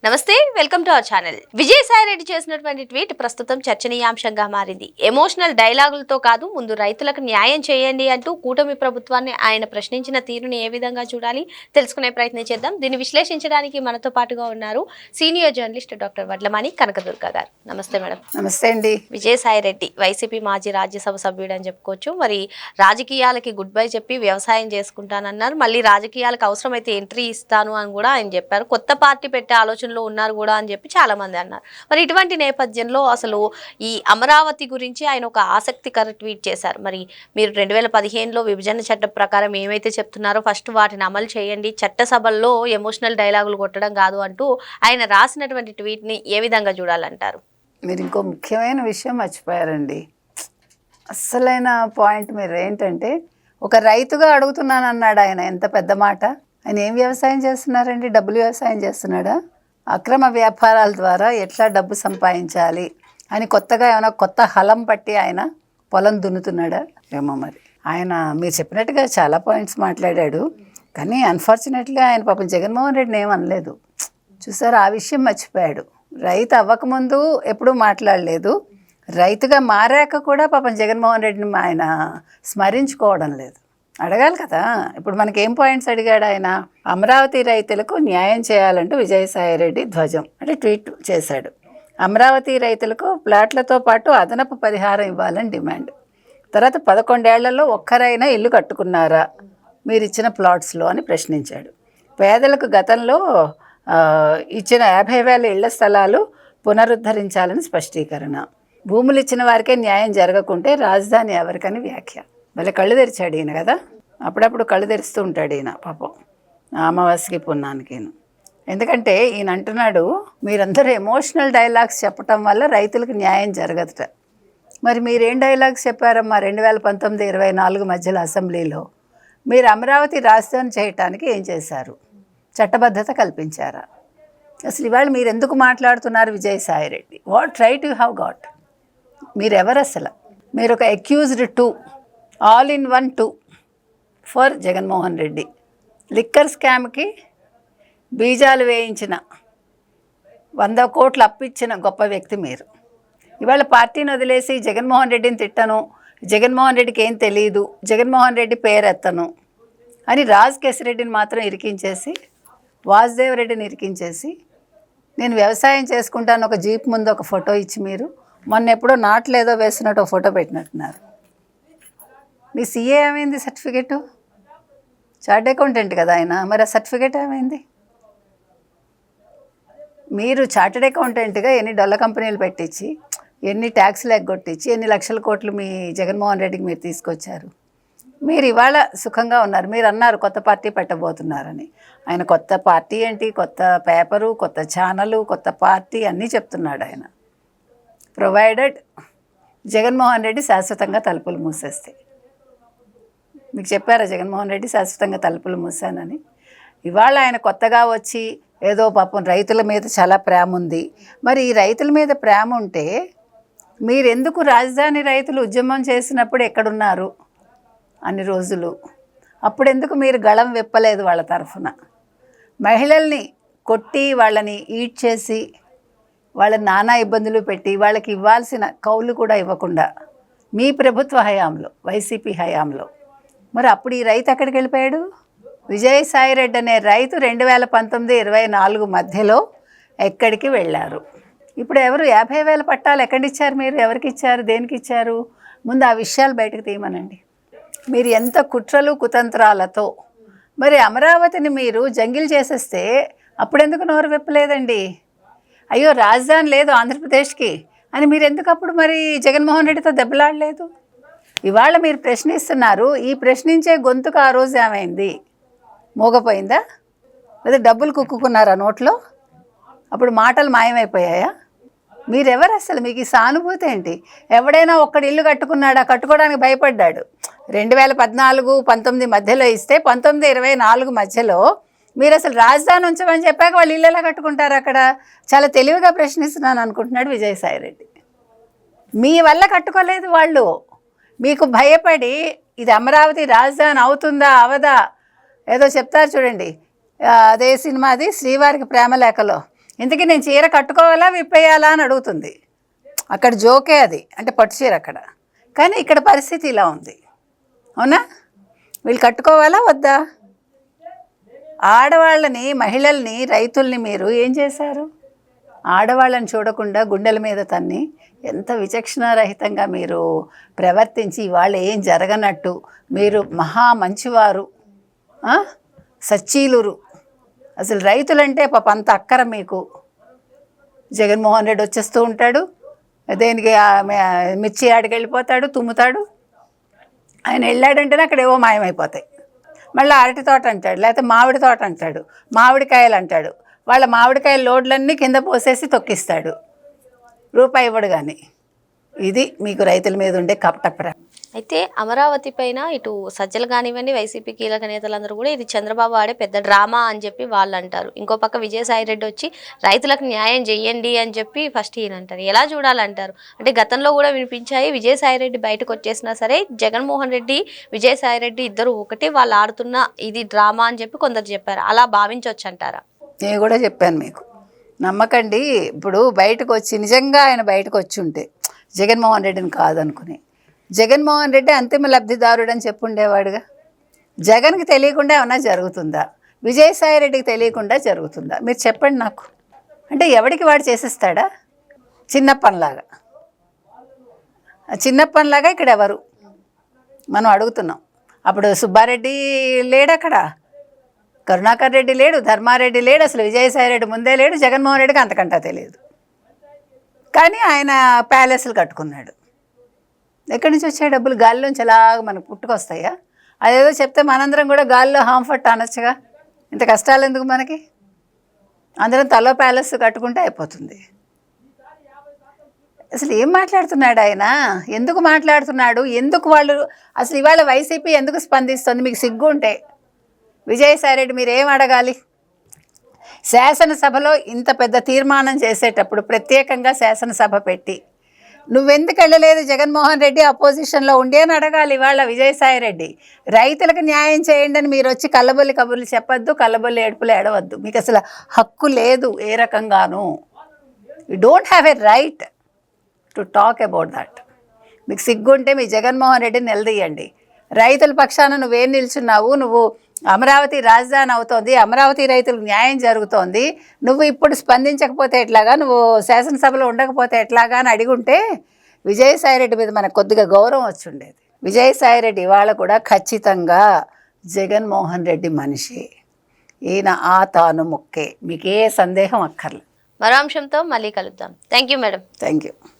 నమస్తే, welcome to our channel. Vijayasai Reddy చేసినటువంటి tweet ప్రస్తుతం చర్చనీయాంశంగా మారింది. ఎమోషనల్ డైలాగులతో కాదు, ముందు రైతులకు న్యాయం చేయండి అంటూ కూటమి ప్రభుత్వాన్ని ఆయన ప్రశ్నించిన తీరుని ఏ విధంగా చూడాలి తెలుసుకునే ప్రయత్నం చేద్దాం. దీన్ని విశ్లేషించడానికి మనతో పాటుగా ఉన్నారు senior journalist doctor Vadlamani Kanakadurga గారు. నమస్తే మేడం. నమస్తే అండి. విజయసాయి రెడ్డి వైసీపీ మాజీ రాజ్యసభ సభ్యుడు అని చెప్పుకోవచ్చు. మరి రాజకీయాలకి గుడ్ బై చెప్పి వ్యవసాయం చేసుకుంటానన్నారు. మళ్ళీ రాజకీయాలకు అవసరమైతే ఎంట్రీ ఇస్తాను అని కూడా ఆయన చెప్పారు. కొత్త పార్టీ పెట్టే ఆలోచన ఉన్నారు కూడా అని చెప్పి చాలా మంది అన్నారు. మరి ఇటువంటి నేపథ్యంలో అసలు ఈ అమరావతి గురించి ఆయన ఒక ఆసక్తికర ట్వీట్ చేశారు. మరి మీరు 2015లో విభజన చట్టం ప్రకారం ఏమైతే చెప్తున్నారో ఫస్ట్ వాటిని అమలు చేయండి, చట్టసభల్లో ఎమోషనల్ డైలాగులు కొట్టడం కాదు అంటూ ఆయన రాసినటువంటి ట్వీట్ని ఏ విధంగా చూడాలంటారు? మీరు ఇంకో ముఖ్యమైన విషయం మర్చిపోయారండి. అస్సలైన పాయింట్ మీరు ఏంటంటే, ఒక రైతుగా అడుగుతున్నాను అన్నాడు ఆయన. ఎంత పెద్ద మాట. ఆయన ఏం వ్యవసాయం చేస్తున్నారండి? డబ్బులు వ్యవసాయం చేస్తున్నాడా? అక్రమ వ్యాపారాల ద్వారా ఎట్లా డబ్బు సంపాదించాలి అని కొత్తగా ఏమైనా కొత్త హలం పట్టి ఆయన పొలం దున్నుతున్నాడా ఏమో. మరి ఆయన మీరు చెప్పినట్టుగా చాలా పాయింట్స్ మాట్లాడాడు, కానీ అన్ఫార్చునేట్లీ ఆయన పాపం జగన్మోహన్ రెడ్డిని ఏమనలేదు. చూసారు, ఆ విషయం మర్చిపోయాడు. రైతు అవ్వకముందు ఎప్పుడూ మాట్లాడలేదు, రైతుగా మారాక కూడా పాపం జగన్మోహన్ రెడ్డిని ఆయన స్మరించుకోవడం లేదు. అడగాలి కదా. ఇప్పుడు మనకి ఏం పాయింట్స్ అడిగాడు ఆయన? అమరావతి రైతులకు న్యాయం చేయాలంటూ విజయసాయి రెడ్డి ధ్వజం అంటే ట్వీట్ చేశాడు. అమరావతి రైతులకు ప్లాట్లతో పాటు అదనపు పరిహారం ఇవ్వాలని డిమాండ్. తర్వాత 11 ఏళ్లలో ఒక్కరైనా ఇల్లు కట్టుకున్నారా మీరు ఇచ్చిన ప్లాట్స్లో అని ప్రశ్నించాడు. పేదలకు గతంలో ఇచ్చిన 50,000 ఇళ్ల స్థలాలు పునరుద్ధరించాలని స్పష్టీకరణ. భూములు ఇచ్చిన వారికే న్యాయం జరగకుంటే రాజధాని ఎవరికని వ్యాఖ్య. మళ్ళీ కళ్ళు తెరిచాడు ఈయన కదా. అప్పుడప్పుడు కళ్ళు తెరుస్తూ ఉంటాడు ఈయన పాపం, అమావాస్యకి పున్నానికి. ఎందుకంటే ఈయన అంటున్నాడు, మీరందరూ ఎమోషనల్ డైలాగ్స్ చెప్పటం వల్ల రైతులకు న్యాయం జరగదుట. మరి మీరేం డైలాగ్స్ చెప్పారమ్మా 2019-24 మధ్యలో అసెంబ్లీలో? మీరు అమరావతి రాజధాని చేయటానికి ఏం చేశారు? చట్టబద్ధత కల్పించారా? అసలు ఇవాళ మీరు ఎందుకు మాట్లాడుతున్నారు Vijayasai Reddy? What right you have got? మీరెవరు అసలు? మీరు ఒక accused 2, all in one 2 for Jaganmohan Reddy. Liquor స్కామ్కి బీజాలు వేయించిన 100 కోట్లు అప్పిచ్చిన గొప్ప వ్యక్తి మీరు. ఇవాళ పార్టీని వదిలేసి జగన్మోహన్ రెడ్డిని తిట్టను, జగన్మోహన్ రెడ్డికి ఏం తెలియదు, జగన్మోహన్ రెడ్డి పేరెత్తను అని రాజ్ కేసిరెడ్డిని మాత్రం ఇరికించేసి, వాసుదేవ్ రెడ్డిని ఇరికించేసి, నేను వ్యవసాయం చేసుకుంటాను ఒక జీప్ ముందు ఒక ఫోటో ఇచ్చి, మీరు మొన్న ఎప్పుడో నాట్లేదో వేసినట్టు ఒక ఫోటో పెట్టినట్టున్నారు. మీ సీఏ ఏమైంది? సర్టిఫికెటు చార్ట్ అకౌంటెంట్ కదా ఆయన, మరి ఆ సర్టిఫికెట్ ఏమైంది? మీరు చార్టెడ్ అకౌంటెంట్గా ఎన్ని డొల్ల కంపెనీలు పెట్టించి, ఎన్ని ట్యాక్స్లు ఎగ్గొట్టించి, ఎన్ని లక్షల కోట్లు మీ జగన్మోహన్ రెడ్డికి మీరు తీసుకొచ్చారు. మీరు ఇవాళ సుఖంగా ఉన్నారు. మీరు అన్నారు కొత్త పార్టీ పెట్టబోతున్నారని. ఆయన కొత్త పార్టీ ఏంటి, కొత్త పేపరు, కొత్త ఛానలు, కొత్త పార్టీ అన్నీ చెప్తున్నాడు ఆయన. ప్రొవైడెడ్ జగన్మోహన్ రెడ్డి శాశ్వతంగా తలుపులు మూసేస్తే. మీకు చెప్పారా జగన్మోహన్ రెడ్డి శాశ్వతంగా తలుపులు మూసానని? ఇవాళ ఆయన కొత్తగా వచ్చి ఏదో పాపం రైతుల మీద చాలా ప్రేమ ఉంది. మరి ఈ రైతుల మీద ప్రేమ ఉంటే మీరెందుకు రాజధాని రైతులు ఉద్యమం చేసినప్పుడు ఎక్కడున్నారు అన్ని రోజులు? అప్పుడెందుకు మీరు గళం విప్పలేదు వాళ్ళ తరఫున? మహిళల్ని కొట్టి, వాళ్ళని ఈడ్ చేసి, వాళ్ళని నానా ఇబ్బందులు పెట్టి, వాళ్ళకి ఇవ్వాల్సిన కౌలు కూడా ఇవ్వకుండా మీ ప్రభుత్వ హయాంలో, వైసీపీ హయాంలో, మరి అప్పుడు ఈ రైతు ఎక్కడికి వెళ్ళిపోయాడు? విజయసాయి రెడ్డి అనే రైతు 2019-24 మధ్యలో ఎక్కడికి వెళ్ళారు? ఇప్పుడు ఎవరు 50,000 పట్టాలు ఎక్కడిచ్చారు? మీరు ఎవరికి ఇచ్చారు? దేనికి ఇచ్చారు? ముందు ఆ విషయాలు బయటకు తీయమనండి. మీరు ఎంత కుట్రలు కుతంత్రాలతో మరి అమరావతిని మీరు జంగిల్ చేసేస్తే అప్పుడెందుకు నోరు విప్పలేదండి? అయ్యో రాజధాని లేదు ఆంధ్రప్రదేశ్కి అని మీరు ఎందుకు అప్పుడు మరి జగన్మోహన్ రెడ్డితో దెబ్బలాడలేదు? ఇవాళ మీరు ప్రశ్నిస్తున్నారు. ఈ ప్రశ్నించే గొంతుకు ఆ రోజు ఏమైంది? మోగపోయిందా? లేదా డబ్బులు కుక్కున్నారా నోట్లో? అప్పుడు మాటలు మాయమైపోయాయా? మీరెవరు అసలు? మీకు ఈ సానుభూతి ఏంటి? ఎవడైనా ఒక్కడు ఇల్లు కట్టుకున్నాడా? కట్టుకోవడానికి భయపడ్డాడు. 2014-19 మధ్యలో ఇస్తే 19-24 మధ్యలో మీరు అసలు రాజధాని ఉంచమని చెప్పాక వాళ్ళు ఇల్లు ఎలా కట్టుకుంటారు అక్కడ? చాలా తెలివిగా ప్రశ్నిస్తున్నాను అనుకుంటున్నాడు విజయసాయి రెడ్డి. మీ వల్ల కట్టుకోలేదు వాళ్ళు. మీకు భయపడి ఇది అమరావతి రాజధాని అవుతుందా అవదా ఏదో చెప్తారు చూడండి, అదే సినిమాది శ్రీవారికి ప్రేమలేఖలో ఇంతకీ నేను చీర కట్టుకోవాలా విప్పేయాలా అని అడుగుతుంది. అక్కడ జోకే అది, అంటే పట్టు చీర అక్కడ. కానీ ఇక్కడ పరిస్థితి ఇలా ఉంది. అవునా? వీళ్ళు కట్టుకోవాలా వద్దా? ఆడవాళ్ళని, మహిళల్ని, రైతుల్ని మీరు ఏం చేశారు? ఆడవాళ్ళని చూడకుండా గుండెల మీద తన్ని ఎంత విచక్షణారహితంగా మీరు ప్రవర్తించి ఇవాళ ఏం జరగనట్టు మీరు మహా మంచివారు, సచ్చీలురు. అసలు రైతులంటే పాప అంత అక్కర మీకు. జగన్మోహన్ రెడ్డి వచ్చేస్తూ ఉంటాడు, దేనికి మిర్చి ఆడికి వెళ్ళిపోతాడు, తుమ్ముతాడు. ఆయన వెళ్ళాడంటేనే అక్కడ ఏవో మాయమైపోతాయి. మళ్ళీ అరటి తోట అంటాడు, లేకపోతే మామిడి తోట అంటాడు, మామిడికాయలు అంటాడు. వాళ్ళ మామిడికాయల లోడ్లన్నీ కింద పోసేసి తొక్కిస్తాడు, రూపాయి ఇవ్వడు. కానీ ఇది మీకు రైతుల మీద ఉండే కపటప్ర. అయితే అమరావతి పైన ఇటు సజ్జలు కానివ్వండి, వైసీపీ కీలక నేతలందరూ కూడా ఇది చంద్రబాబు ఆడే పెద్ద డ్రామా అని చెప్పి వాళ్ళు అంటారు. ఇంకో పక్క విజయసాయి రెడ్డి వచ్చి రైతులకు న్యాయం చెయ్యండి అని చెప్పి ఫస్ట్ ఈయన అంటారు. ఎలా చూడాలంటారు? అంటే గతంలో కూడా వినిపించాయి, విజయసాయి రెడ్డి బయటకు వచ్చేసినా సరే జగన్మోహన్ రెడ్డి, విజయసాయి రెడ్డి ఇద్దరు ఒకటి, వాళ్ళు ఆడుతున్న ఇది డ్రామా అని చెప్పి కొందరు చెప్పారు. అలా భావించవచ్చు అంటారా? నేను కూడా చెప్పాను మీకు, నమ్మకండి. ఇప్పుడు బయటకు వచ్చి నిజంగా ఆయన బయటకు వచ్చి ఉంటే జగన్మోహన్ రెడ్డిని కాదనుకుని, జగన్మోహన్ రెడ్డి అంతిమ లబ్ధిదారుడు అని చెప్పుండేవాడుగా. జగన్కి తెలియకుండా ఏమన్నా జరుగుతుందా? విజయసాయి రెడ్డికి తెలియకుండా జరుగుతుందా? మీరు చెప్పండి నాకు. అంటే ఎవడికి వాడు చేసేస్తాడా? చిన్నప్పనిలాగా. చిన్నప్పనిలాగా ఇక్కడ ఎవరు మనం అడుగుతున్నాం. అప్పుడు సుబ్బారెడ్డి లేడక్కడ, కరుణాకర్ రెడ్డి లేడు, ధర్మారెడ్డి లేడు, అసలు విజయసాయి రెడ్డి ముందే లేడు, జగన్మోహన్ రెడ్డికి అంతకంటా తెలియదు. కానీ ఆయన ప్యాలెస్లు కట్టుకున్నాడు. ఎక్కడి నుంచి వచ్చాయి డబ్బులు? గాలిలోంచి అలాగ మనకు పుట్టుకొస్తాయా? అదేదో చెప్తే మనందరం కూడా గాలిలో హాంఫర్ట్ అనొచ్చుగా. ఇంత కష్టాలు ఎందుకు మనకి? అందరం తలో ప్యాలెస్ కట్టుకుంటే అయిపోతుంది. అసలు ఏం మాట్లాడుతున్నాడు ఆయన? ఎందుకు మాట్లాడుతున్నాడు? ఎందుకు వాళ్ళు అసలు ఇవాళ వైసీపీ ఎందుకు స్పందిస్తుంది? మీకు సిగ్గు ఉంటే విజయసాయి రెడ్డి మీరేం అడగాలి? శాసనసభలో ఇంత పెద్ద తీర్మానం చేసేటప్పుడు ప్రత్యేకంగా శాసనసభ పెట్టి నువ్వెందుకు వెళ్ళలేదు జగన్మోహన్ రెడ్డి అపోజిషన్లో ఉండి అని అడగాలి ఇవాళ విజయసాయి రెడ్డి. రైతులకు న్యాయం చేయండి అని మీరు వచ్చి కల్లబొల్లి కబుర్లు చెప్పొద్దు, కల్లబొల్లి ఏడుపులు ఏడవద్దు. మీకు అసలు హక్కు లేదు ఏ రకంగానూ. You don't have a right to talk about that. మీకు సిగ్గుంటే మీ జగన్మోహన్ రెడ్డిని నిలదీయండి. రైతుల పక్షాన నువ్వేం నిల్చున్నావు? నువ్వు అమరావతి రాజధాని అవుతోంది, అమరావతి రైతులకు న్యాయం జరుగుతోంది, నువ్వు ఇప్పుడు స్పందించకపోతే ఎట్లాగా, నువ్వు శాసనసభలో ఉండకపోతే ఎట్లాగా అని అడిగుంటే విజయసాయి రెడ్డి మీద మనకు కొద్దిగా గౌరవం వచ్చి ఉండేది. విజయసాయి రెడ్డి ఇవాళ కూడా ఖచ్చితంగా జగన్మోహన్ రెడ్డి మనిషి. ఈయన తాను ముక్కే, మీకే సందేహం అక్కర్లేదు. మరో అంశంతో మళ్ళీ కలుద్దాం. Thank you madam. Thank you.